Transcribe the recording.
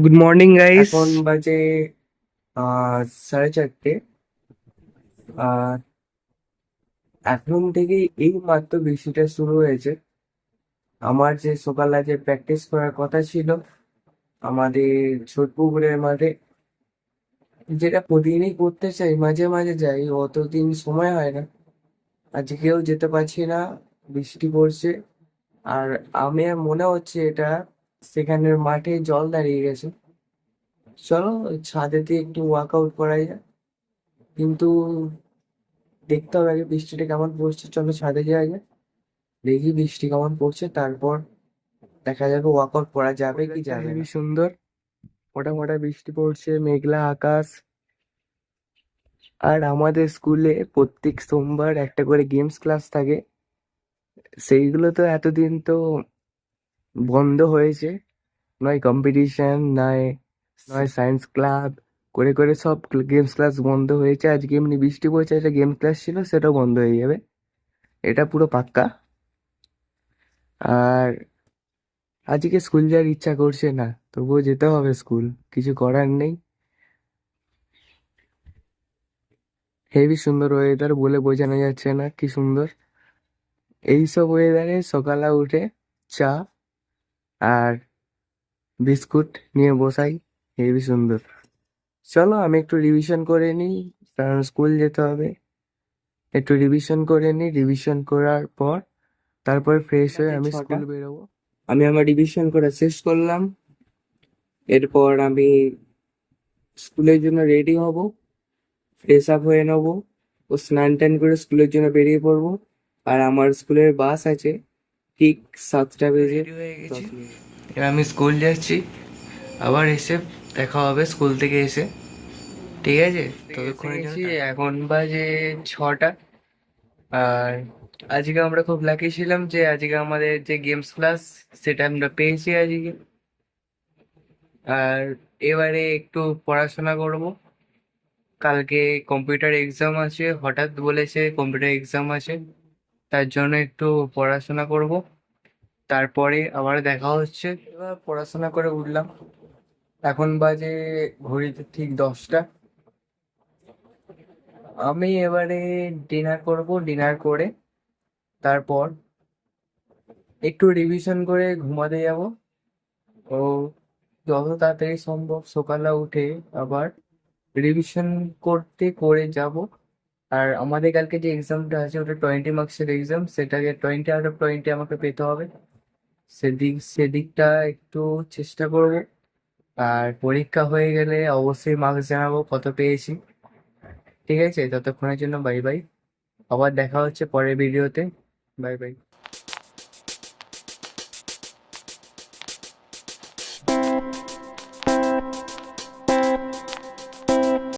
Good morning guys. এখন বাজে 4:30। আর এখন থেকে এই মাত্র বৃষ্টিটা শুরু হয়েছে। আমার যে সকালে যে প্র্যাকটিস করার কথা ছিল আমাদের ছোট পুকুরের মাঠে, যেটা প্রতিদিনই করতে চাই, মাঝে মাঝে যাই, অতদিন সময় হয় না। আজকেও যেতে পারছি না, বৃষ্টি পড়ছে। আর আমি মনে হচ্ছে এটা সেখানের মাঠে জল দাঁড়িয়ে গেছে। চলো ছাদেতে একটু ওয়ার্কআউট করা যায়, কিন্তু দেখতে হবে আগে বৃষ্টিটা কেমন পড়ছে। চলো ছাদে যাওয়া যায়, দেখি বৃষ্টি কেমন পড়ছে, তারপর দেখা যাবে ওয়ার্কআউট করা যাবে কি ওয়েদারটা যাবে না। হেবি সুন্দর, মোটা মোটা বৃষ্টি পড়ছে, মেঘলা আকাশ। আর আমাদের স্কুলে প্রত্যেক সোমবার একটা করে গেমস ক্লাস থাকে। সেইগুলো তো এতদিন তো বন্ধ হয়েছে, নয় কম্পিটিশন, নয় নয় সায়েন্স ক্লাব, করে করে সব গেমস ক্লাস বন্ধ হয়েছে। আজকে এমনি বৃষ্টি পড়ছে, একটা গেম ক্লাস ছিল সেটাও বন্ধ হয়ে যাবে, এটা পুরো পাক্কা। আর আজকে স্কুল যাওয়ার ইচ্ছা করছে না, তবুও যেতে হবে স্কুল, কিছু করার নেই। হেবি সুন্দর ওয়েদার, বলে বোঝানো যাচ্ছে না কি সুন্দর। এইসব ওয়েদারে সকালে উঠে চা আর বিস্কুট নিয়ে বসাই, হেবি সুন্দর। চলো আমি একটু রিভিশন করে নিই, কারণ স্কুল যেতে হবে। একটু রিভিশন করে নিই, রিভিশন করার পর তারপর ফ্রেশ হয়ে আছে আমি 6টা, স্কুল বেরোবো। আমি আমার রিভিশন করা শেষ করলাম। এরপর আমি স্কুলের জন্য রেডি হব, ফ্রেশ আপ হয়ে নেবো, ও স্নান টান করে স্কুলের জন্য বেরিয়ে পড়বো। আর আমার স্কুলের বাস আছে ঠিক 7টা বেজে রেডি হয়ে গেছি, 10 মিনিট। এবার আমি স্কুল যাচ্ছি। আবার এসে দেখা হবে স্কুল থেকে এসে, ঠিক আছে? ততক্ষণের জন্য এখন বাজে 6টা। আর আজকে আমরা খুব লাকি ছিলাম যে আজকে আমাদের যে গেমস ক্লাস সেটা আমরা পেয়েছি আজকে। আর এবারে একটু পড়াশোনা করব, কালকে কম্পিউটার এক্সাম আছে, হঠাৎ বলেছে কম্পিউটার এক্সাম আছে, তার জন্য একটু পড়াশোনা করব। তারপরে আবার দেখা হচ্ছে। এবার পড়াশোনা করে উঠলাম, এখন বাজে ঘড়িতে ঠিক 10টা। আমি এবারে ডিনার করব, ডিনার করে তারপর একটু রিভিশন করে ঘুমাতে যাব। ও যত তাড়াতাড়ি সম্ভব সকালে উঠে আবার রিভিশন করে যাব। আর আমাদের কালকে যে এক্সামটা আছে ওটা 20 মার্কসের এক্সাম, সেটাকে 20 আউট অফ 20 আমাকে পেতে হবে। সেদিকটা একটু চেষ্টা করব। আর পরীক্ষা হয়ে গেলে অবশ্যই মার্কস জানাবো কত পেয়েছি। ঠিক আছে, ততক্ষণের জন্য বাই বাই। আবার দেখা হচ্ছে পরের ভিডিওতে। Bye bye.